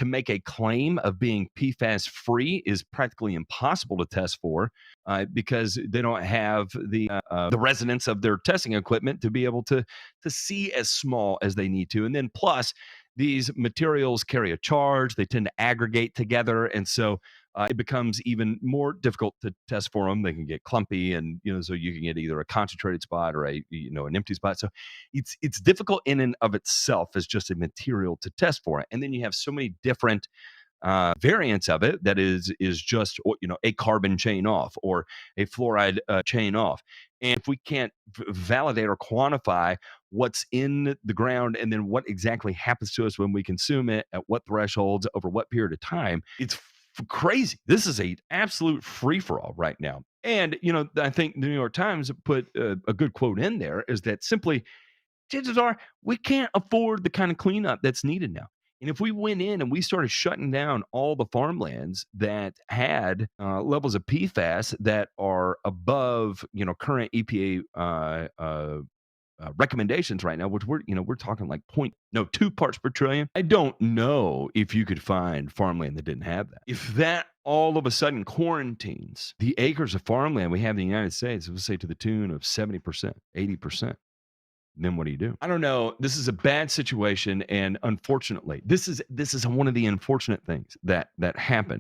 to make a claim of being PFAS free is practically impossible to test for because they don't have the resonance of their testing equipment to be able to see as small as they need to. And then plus, these materials carry a charge; they tend to aggregate together, and so it becomes even more difficult to test for them. They can get clumpy, and so you can get either a concentrated spot or an empty spot. So it's difficult in and of itself as just a material to test for it. And then you have so many different variants of it that is just a carbon chain off or a fluoride chain off. And if we can't validate or quantify what's in the ground and then what exactly happens to us when we consume it at what thresholds over what period of time, it's crazy. This is a absolute free for all right now. And I think the New York Times put a good quote in there is that simply chances are we can't afford the kind of cleanup that's needed now. And if we went in and we started shutting down all the farmlands that had levels of PFAS that are above, current EPA recommendations right now, which we're talking like 2 parts per trillion. I don't know if you could find farmland that didn't have that. If that all of a sudden quarantines the acres of farmland we have in the United States, let's say to the tune of 70%, 80%. Then what do you do? I don't know. This is a bad situation, and unfortunately, this is one of the unfortunate things that happened